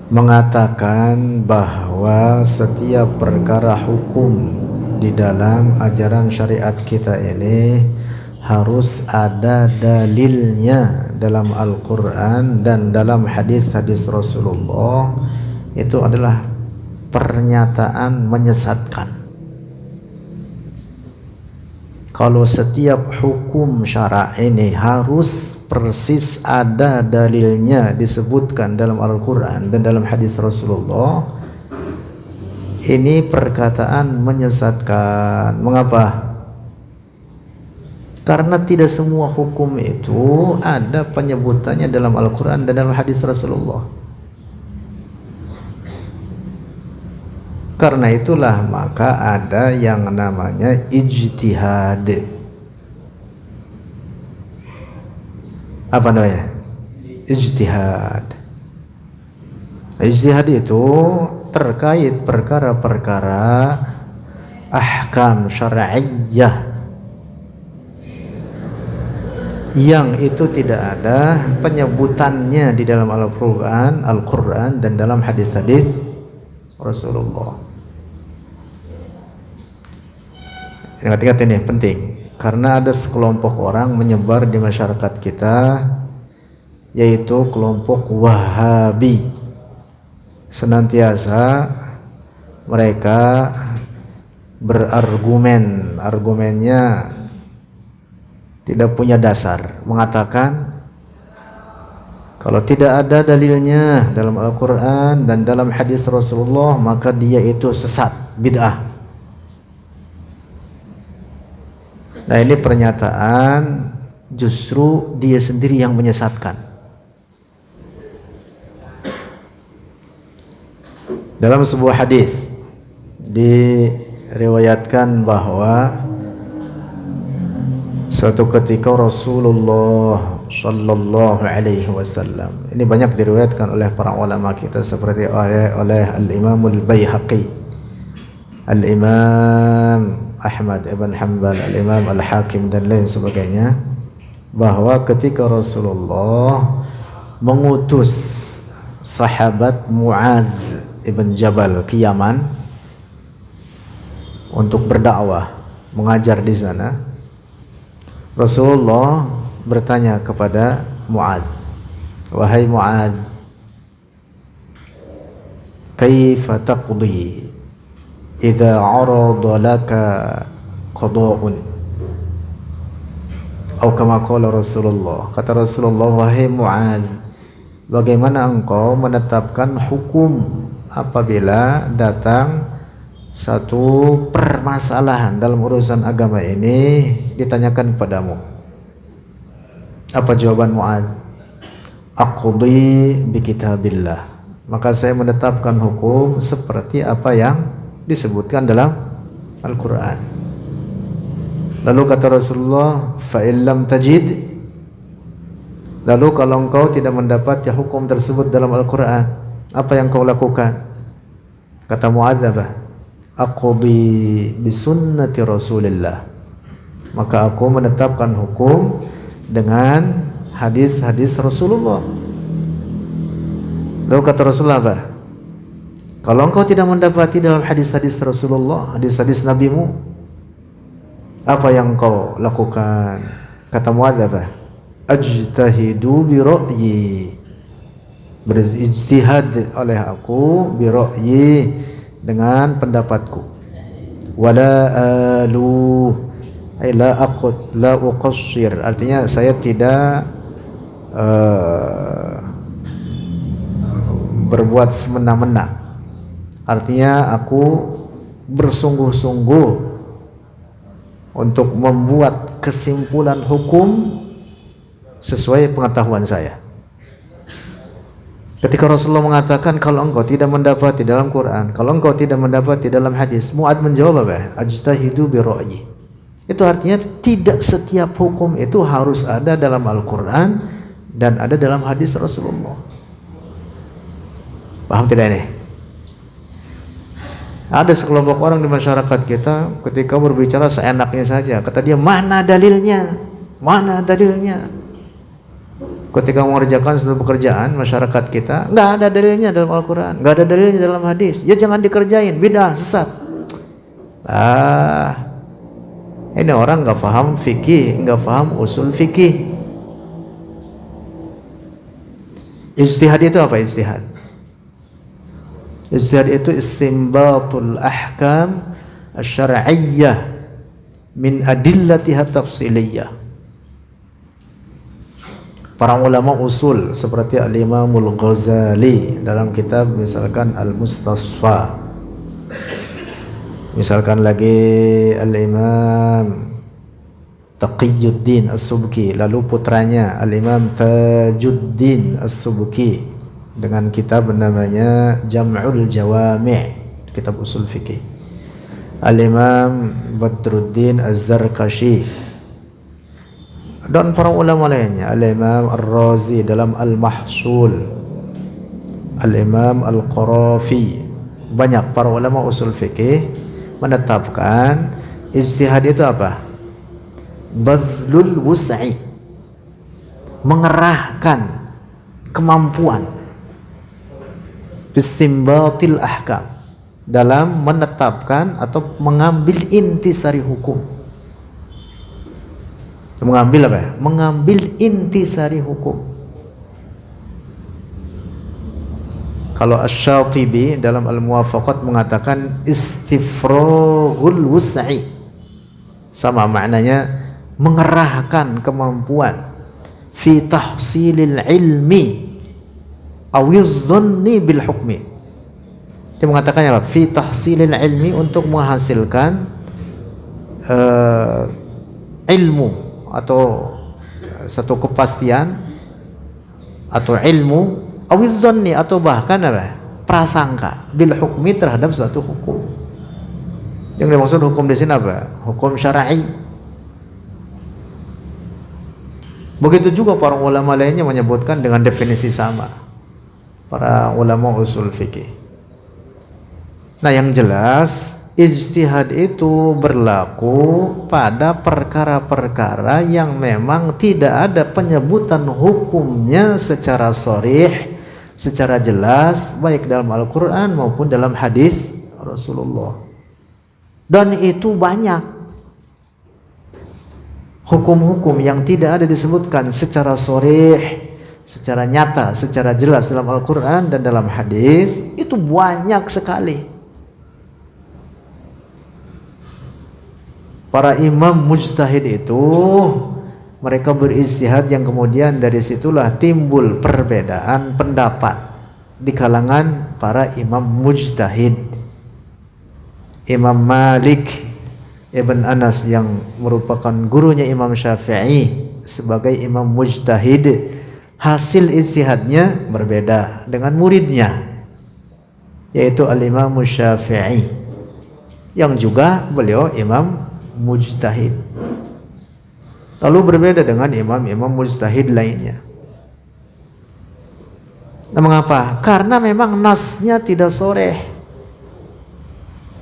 mengatakan bahwa setiap perkara hukum di dalam ajaran syariat kita ini harus ada dalilnya dalam Al-Quran dan dalam hadis-hadis Rasulullah. Itu adalah pernyataan menyesatkan. Kalau setiap hukum syara ini harus persis ada dalilnya disebutkan dalam Al-Quran dan dalam hadis Rasulullah, ini perkataan menyesatkan. Mengapa? Karena tidak semua hukum itu ada penyebutannya dalam Al-Quran dan dalam hadis Rasulullah. Karena itulah maka ada yang namanya ijtihad. Apa namanya? Ijtihad. Ijtihad itu terkait perkara-perkara ahkam syar'iyyah yang itu tidak ada penyebutannya di dalam Al-Quran dan dalam hadis-hadis Rasulullah. Yang ketiga ini penting, karena ada sekelompok orang menyebar di masyarakat kita, yaitu kelompok Wahabi. Senantiasa mereka berargumen, argumennya tidak punya dasar, mengatakan kalau tidak ada dalilnya dalam Al-Quran dan dalam hadis Rasulullah, maka dia itu sesat, bid'ah. Nah, ini pernyataan justru dia sendiri yang menyesatkan. Dalam sebuah hadis diriwayatkan bahwa suatu ketika Rasulullah Sallallahu Alaihi Wasallam, ini banyak diriwayatkan oleh para ulama kita seperti oleh Al-Imam Al-Baihaqi, Al-Imam Ahmad ibn Hanbal, Al-Imam Al-Hakim dan lain sebagainya, bahwa ketika Rasulullah mengutus sahabat Muadz ibn Jabal ke Yaman untuk berdakwah, mengajar di sana, Rasulullah bertanya kepada Muadz, wahai Muadz, kaifa taqdi idza arada laka qada'un, atau kama qala Rasulullah, kata Rasulullah, wahai Muadz, bagaimana engkau menetapkan hukum apabila datang satu permasalahan dalam urusan agama ini ditanyakan padamu? Apa jawaban Muadz? Aqdi bi kitabillah, maka saya menetapkan hukum seperti apa yang disebutkan dalam Al-Quran. Lalu kata Rasulullah, fa illam tajid, lalu kalau engkau tidak mendapati hukum tersebut dalam Al-Quran, apa yang kau lakukan? Kata Muadz apa? Aqdi bi sunnati Rasulillah, maka aku menetapkan hukum dengan hadis-hadis Rasulullah. Lalu kata Rasulullah apa? Kalau engkau tidak mendapati dalam hadis-hadis Rasulullah, hadis-hadis nabimu, apa yang engkau lakukan? Kata Muadz apa? Ajtahidu bi ra'yi, berijtihad oleh aku, bi ra'yi, dengan pendapatku. Wala alu, ay la aqud, la uqassir, artinya saya tidak berbuat semena-mena. Artinya aku bersungguh-sungguh untuk membuat kesimpulan hukum sesuai pengetahuan saya. Ketika Rasulullah mengatakan kalau engkau tidak mendapati dalam Quran, kalau engkau tidak mendapati dalam hadis, Muadz menjawab apa? Ajtahidu bi ra'yi. Itu artinya tidak setiap hukum itu harus ada dalam Al-Quran dan ada dalam hadis Rasulullah. Paham tidak ini? Ada sekelompok orang di masyarakat kita ketika berbicara seenaknya saja, kata dia, mana dalilnya? Mana dalilnya? Ketika mengerjakan suatu pekerjaan masyarakat kita, nggak ada dalilnya dalam Al-Quran, nggak ada dalilnya dalam hadis, ya jangan dikerjain, bid'ah, sesat. Ini orang nggak paham fikih, nggak paham usul fikih. Ijtihad itu apa ijtihad? Ijtihad itu istinbatul ahkam asy-syar'iyyah min adillatiha tafsiliyah. Para ulama usul seperti Al-Imamul Ghazali dalam kitab misalkan Al-Mustasfa, misalkan lagi Al-Imam Taqiyuddin As-Subki, lalu putranya Al-Imam Tajuddin As-Subki dengan kitab namanya Jam'ul Jawami', kitab usul fikih. Al-Imam Badruddin Az-Zarkashi dan para ulama lainnya, Al-Imam Ar-Razi dalam Al-Mahsul, Al-Imam Al-Qarafi. Banyak para ulama usul fikih menetapkan ijtihad itu apa? Badlul wus'i, mengerahkan kemampuan, istinbatil ahkam, dalam menetapkan atau mengambil intisari hukum. Mengambil apa ya? Mengambil intisari hukum. Kalau Asy-Syatibi dalam Al-Muwafaqat mengatakan istifraghul wus'i, sama maknanya mengerahkan kemampuan fi tahsilil ilmi awiz dhanni bil hukmi. Dia mengatakannya apa? Fi tahsilil ilmi, untuk menghasilkan ilmu atau satu kepastian atau ilmu, awiz dhanni, atau bahkan apa? Prasangka bil hukmi, terhadap suatu hukum. Yang dimaksud hukum di sini apa? Hukum syar'i. Begitu juga para ulama lainnya menyebutkan dengan definisi sama, para ulama usul fikih. Nah, yang jelas ijtihad itu berlaku pada perkara-perkara yang memang tidak ada penyebutan hukumnya secara sharih, secara jelas, baik dalam Al-Quran maupun dalam hadis Rasulullah. Dan itu banyak hukum-hukum yang tidak ada disebutkan secara sharih, secara nyata, secara jelas dalam Al-Quran dan dalam hadis, itu banyak sekali. Para imam mujtahid itu mereka berijtihad yang kemudian dari situlah timbul perbedaan pendapat di kalangan para imam mujtahid. Imam Malik Ibn Anas yang merupakan gurunya Imam Syafi'i sebagai imam mujtahid, hasil ijtihadnya berbeda dengan muridnya, yaitu Al-Imam Syafi'i, yang juga beliau imam mujtahid. Lalu berbeda dengan imam-imam mujtahid lainnya. Nah, mengapa? Karena memang nasnya tidak sharih,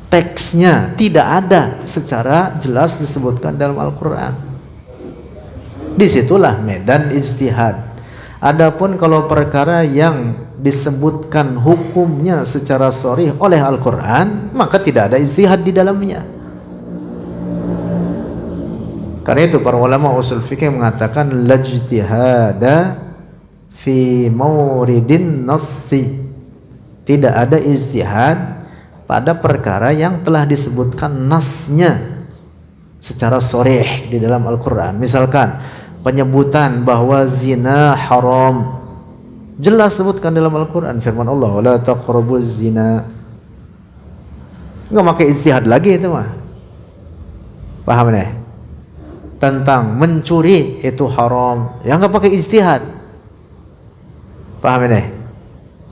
teksnya tidak ada secara jelas disebutkan dalam Al-Quran. Disitulah medan ijtihad. Adapun kalau perkara yang disebutkan hukumnya secara sharih oleh Al-Quran, maka tidak ada ijtihad di dalamnya. Karena itu para ulama usul fikih mengatakan lajtihada fi mauridin nassi, tidak ada ijtihad pada perkara yang telah disebutkan nasnya secara sharih di dalam Al-Quran. Misalkan penyebutan bahwa zina haram, jelas sebutkan dalam Al-Quran, firman Allah wala taqrabuz zina. Enggak pakai ijtihad lagi itu mah. Paham nih? Tentang mencuri itu haram, ya enggak pakai ijtihad. Paham nih?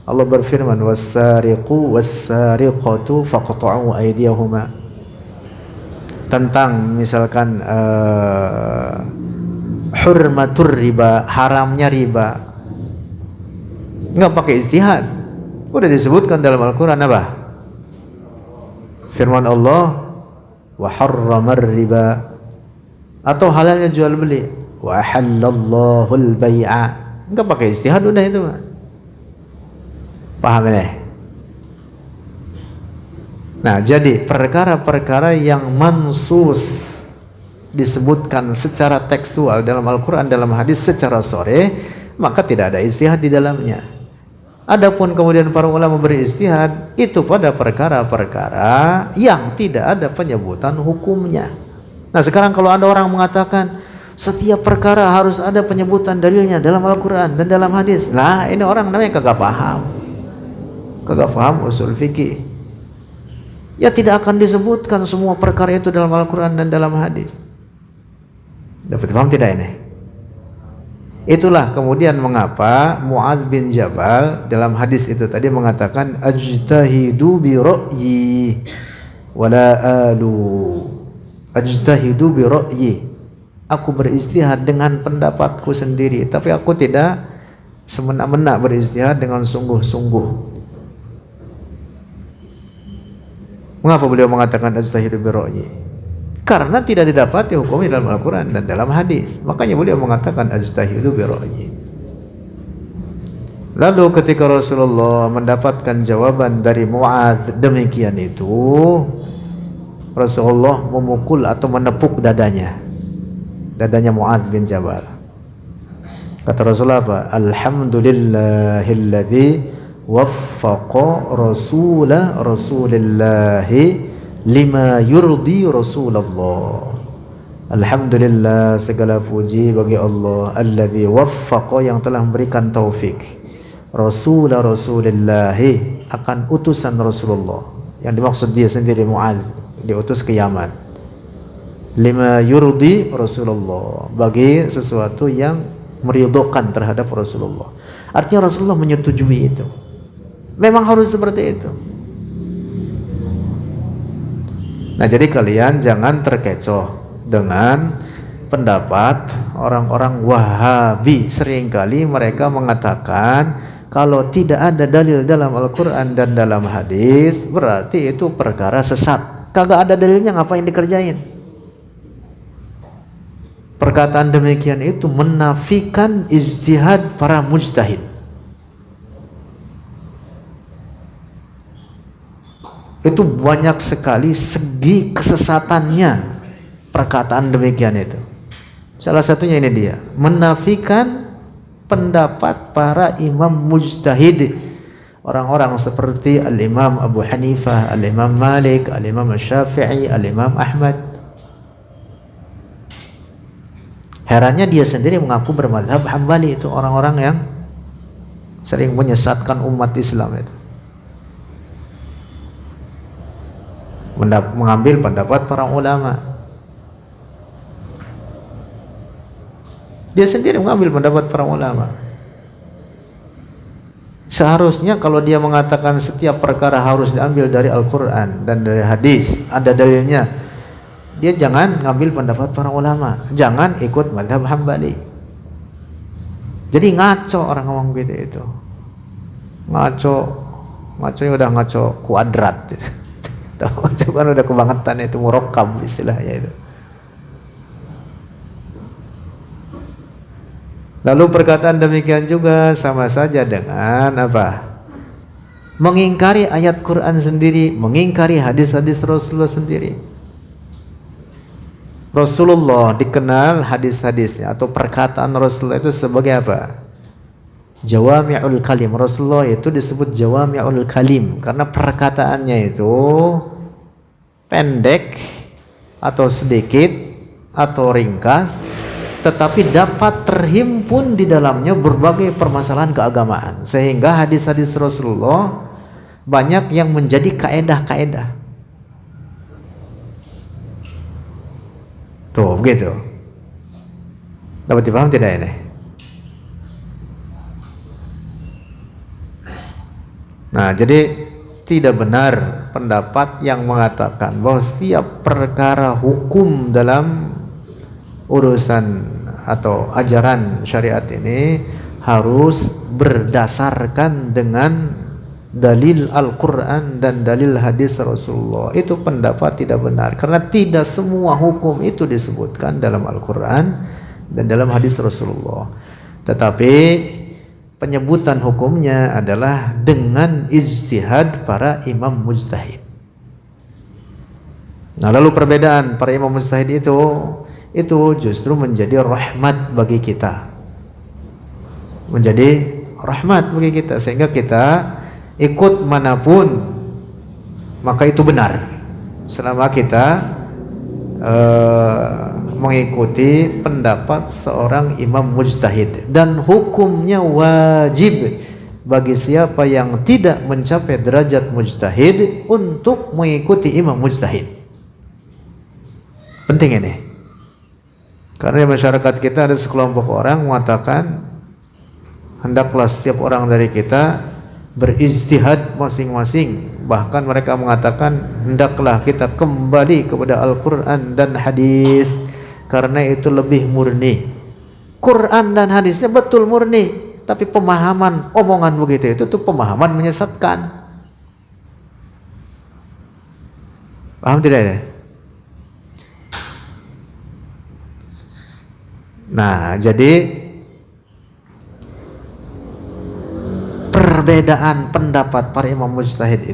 Allah berfirman was-sariqu was-sariqatu faqta'u aydiyahuma. Tentang misalkan hurmatur riba, haramnya riba, enggak pakai ijtihad, udah disebutkan dalam Al-Quran apa? Firman Allah wa harramar riba, atau halalnya jual beli, wa halallahu al-bai'a, Enggak pakai ijtihad udah itu. Paham ya? Nah, jadi perkara-perkara yang mansus disebutkan secara tekstual dalam Al-Quran, dalam hadis secara sore, maka tidak ada ijtihad di dalamnya. Adapun kemudian para ulama berijtihad itu pada perkara-perkara yang tidak ada penyebutan hukumnya. Nah, sekarang kalau ada orang mengatakan setiap perkara harus ada penyebutan dalilnya dalam Al-Quran dan dalam hadis, lah ini orang namanya kagak paham usul fikih. Ya tidak akan disebutkan semua perkara itu dalam Al-Quran dan dalam hadis. Dapat paham tidak ini? Itulah kemudian mengapa Mu'adz bin Jabal dalam hadis itu tadi mengatakan ajtahidu bi ra'yi wala alu. Ajtahidu bi ra'yi. Aku berijtihad dengan pendapatku sendiri, tapi aku tidak semena-mena berijtihad dengan sungguh-sungguh. Mengapa beliau mengatakan ajtahidu bi ra'yi? Karena tidak didapati hukumnya dalam Al-Quran dan dalam hadis. Makanya beliau mengatakan ajtahidu bi ra'yi. Lalu ketika Rasulullah mendapatkan jawaban dari Mu'adz demikian itu, Rasulullah memukul atau menepuk dadanya Mu'adz bin Jabal. Kata Rasulullah apa? Alhamdulillahilladzi waffaqa rasulillahi lima yurdi Rasulullah. Alhamdulillah, segala puji bagi Allah, alladzi waffaqa, yang telah memberikan taufik, rasulillahi, akan utusan Rasulullah. Yang dimaksud dia sendiri Mu'adz, diutus ke Yaman. Lima yurdi Rasulullah, bagi sesuatu yang meridhokan terhadap Rasulullah. Artinya Rasulullah menyetujui itu. Memang harus seperti itu. Nah, jadi kalian jangan terkecoh dengan pendapat orang-orang Wahabi. Seringkali mereka mengatakan kalau tidak ada dalil dalam Al-Quran dan dalam hadis berarti itu perkara sesat. Kagak ada dalilnya, ngapain dikerjain? Perkataan demikian itu menafikan ijtihad para mujtahid. Itu banyak sekali segi kesesatannya perkataan demikian itu. Salah satunya ini dia, menafikan pendapat para imam mujtahid, orang-orang seperti Al-Imam Abu Hanifah, Al-Imam Malik, Al-Imam Syafi'i, Al-Imam Ahmad. Herannya dia sendiri mengaku bermadzhab Hambali. Itu orang-orang yang sering menyesatkan umat Islam itu, mengambil pendapat para ulama. Dia sendiri mengambil pendapat para ulama. Seharusnya kalau dia mengatakan setiap perkara harus diambil dari Al-Quran dan dari hadis, ada dalilnya, dia jangan ngambil pendapat para ulama, jangan ikut mazhab Hambali. Jadi ngaco orang ngomong gitu itu. Ngaconya udah ngaco kuadrat gitu. Tahu kan udah kebangetan itu, murokkab istilahnya itu. Lalu perkataan demikian juga sama saja dengan apa? Mengingkari ayat Quran sendiri, mengingkari hadis-hadis Rasulullah sendiri. Rasulullah dikenal hadis-hadisnya atau perkataan Rasulullah itu sebagai apa? Jawami'ul kalim. Rasulullah itu disebut Jawami'ul kalim karena perkataannya itu pendek atau sedikit atau ringkas, tetapi dapat terhimpun di dalamnya berbagai permasalahan keagamaan, sehingga hadis-hadis Rasulullah banyak yang menjadi kaedah-kaedah. Tuh begitu. Dapat dipaham tidak ini? Nah, jadi tidak benar pendapat yang mengatakan bahwa setiap perkara hukum dalam urusan atau ajaran syariat ini harus berdasarkan dengan dalil Al-Quran dan dalil hadis Rasulullah. Itu pendapat tidak benar, karena tidak semua hukum itu disebutkan dalam Al-Quran dan dalam hadis Rasulullah. Tetapi penyebutan hukumnya adalah dengan ijtihad para imam mujtahid. Nah, lalu perbedaan para imam mujtahid itu justru menjadi rahmat bagi kita. Menjadi rahmat bagi kita, sehingga kita ikut manapun maka itu benar selama kita mengikuti pendapat seorang imam mujtahid, dan hukumnya wajib bagi siapa yang tidak mencapai derajat mujtahid untuk mengikuti imam mujtahid. Penting ini, karena di masyarakat kita ada sekelompok orang mengatakan hendaklah setiap orang dari kita berijtihad masing-masing. Bahkan mereka mengatakan hendaklah kita kembali kepada Al-Quran dan hadis, karena itu lebih murni. Quran dan hadisnya betul murni, tapi pemahaman omongan begitu itu tuh pemahaman menyesatkan. Paham tidak ya? Nah, jadi perbedaan pendapat para imam mujtahid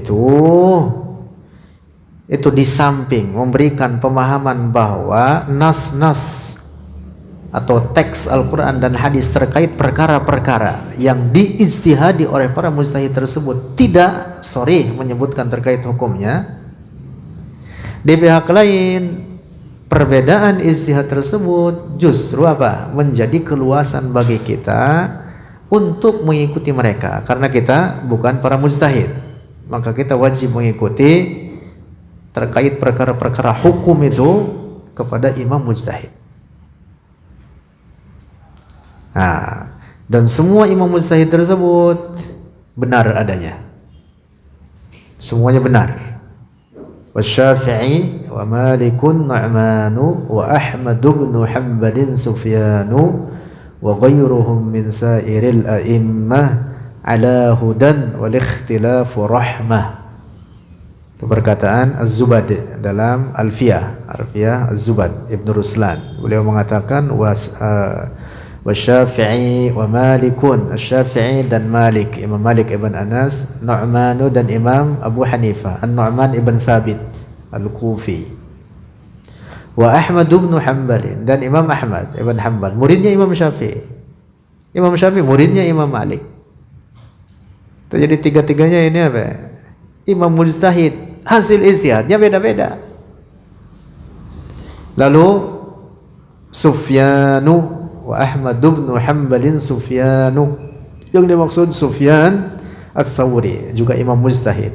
itu di samping memberikan pemahaman bahwa nas-nas atau teks Al-Quran dan hadis terkait perkara-perkara yang diijtihadi oleh para mujtahid tersebut tidak sharih menyebutkan terkait hukumnya, di pihak lain perbedaan ijtihad tersebut justru menjadi keluasan bagi kita untuk mengikuti mereka, karena kita bukan para mujtahid, maka kita wajib mengikuti terkait perkara-perkara hukum itu kepada imam mujtahid. Nah, dan semua imam mujtahid tersebut benar adanya, semuanya benar. Wasyafi'i wa Malikun Nu'manu wa Ahmad bin Hanbalin Sufyanu wa ghairuhum min sairil a'immah ala hudan wal ikhtilafu rahmah. Perkataan Az-Zubad dalam Alfiyah Az-Zubad Ibn Ruslan, beliau mengatakan wasyafi'i wa Malikun, Asy-Syafi'i dan Malik, Imam Malik ibn Anas, Nu'manu dan Imam Abu Hanifah, An-Nu'man ibn Thabit Al-Kufi, wa Ahmad ibn Hanbal dan Imam Ahmad ibn Hanbal, muridnya Imam Syafi'i. Imam Syafi'i muridnya Imam Malik. Jadi tiga-tiganya ini imam mujtahid, hasil ijtihadnya beda-beda. Lalu Sufyanu wa Ahmad bin Hanbalin Sufyanu, yang dimaksud Sufyan Ats-Tsauri juga imam mujtahid,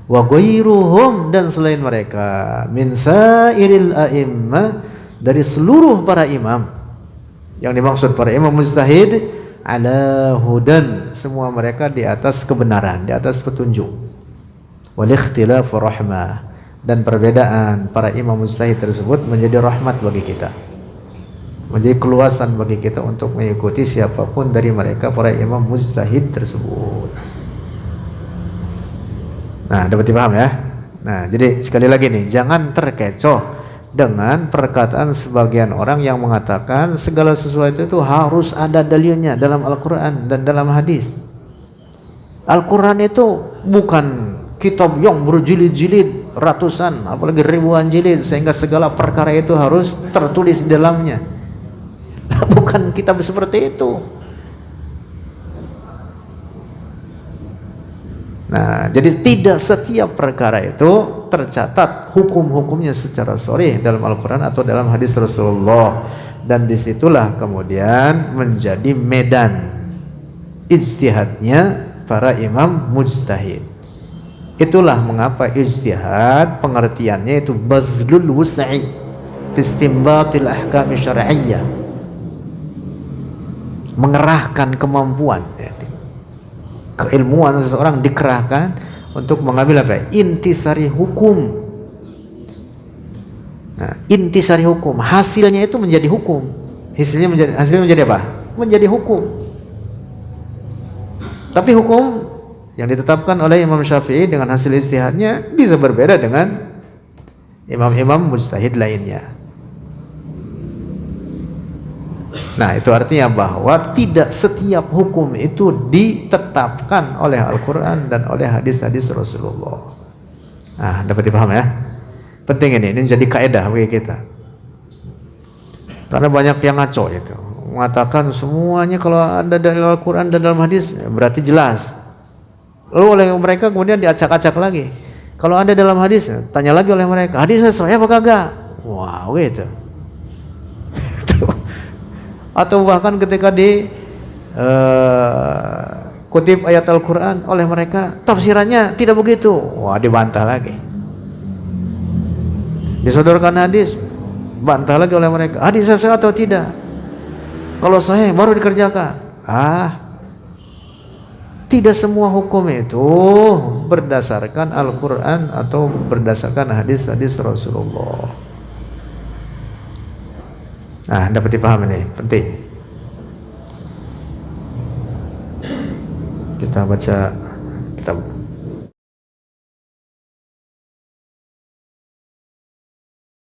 wa ghairuhum dan selain mereka, min sairil a'immah dari seluruh para imam. Yang dimaksud para imam mujtahid ala hudan, semua mereka di atas kebenaran, di atas petunjuk. Wal ikhtilafu rahmah, dan perbedaan para imam mujtahid tersebut menjadi rahmat bagi kita, menjadi keluasan bagi kita untuk mengikuti siapapun dari mereka para imam mujtahid tersebut. Nah, dapat dipaham ya? Nah, jadi sekali lagi nih, jangan terkecoh dengan perkataan sebagian orang yang mengatakan segala sesuatu itu harus ada dalilnya dalam Al-Quran dan dalam hadis. Al-Quran itu bukan kitab yang berjilid-jilid, ratusan, apalagi ribuan jilid, sehingga segala perkara itu harus tertulis di dalamnya. Bukan kitab seperti itu. Nah, jadi tidak setiap perkara itu tercatat hukum-hukumnya secara sharih dalam Al-Quran atau dalam hadis Rasulullah, dan disitulah kemudian menjadi medan ijtihadnya para imam mujtahid. Itulah mengapa ijtihad pengertiannya itu bazlul wus'i fi istinbatil ahkam syar'iyyah, mengerahkan kemampuan, keilmuan seseorang dikerahkan untuk mengambil intisari hukum. Nah, intisari hukum, hasilnya itu menjadi hukum. Hasilnya menjadi apa? Menjadi hukum. Tapi hukum yang ditetapkan oleh Imam Syafi'i dengan hasil ijtihadnya bisa berbeda dengan imam-imam mujtahid lainnya. Nah, itu artinya bahwa tidak setiap hukum itu ditetapkan oleh Al-Quran dan oleh hadis-hadis Rasulullah. Nah, dapat dipaham ya? Penting ini jadi kaidah bagi kita. Karena banyak yang ngaco itu, mengatakan semuanya kalau ada dalam Al-Quran dan dalam hadis berarti jelas. Lalu oleh mereka kemudian diacak-acak lagi. Kalau ada dalam hadis, tanya lagi oleh mereka, hadis sesuai apa kagak? Wow, gitu. Atau bahkan ketika kutip ayat Al-Quran oleh mereka, tafsirannya tidak begitu. Wah, dibantah lagi. Disodorkan hadis, bantah lagi oleh mereka, hadis sesuai atau tidak? Kalau sahih baru dikerjakan. Tidak semua hukum itu berdasarkan Al-Quran atau berdasarkan hadis-hadis Rasulullah. Nah, dapat dipahami ini, penting. Kita baca kitab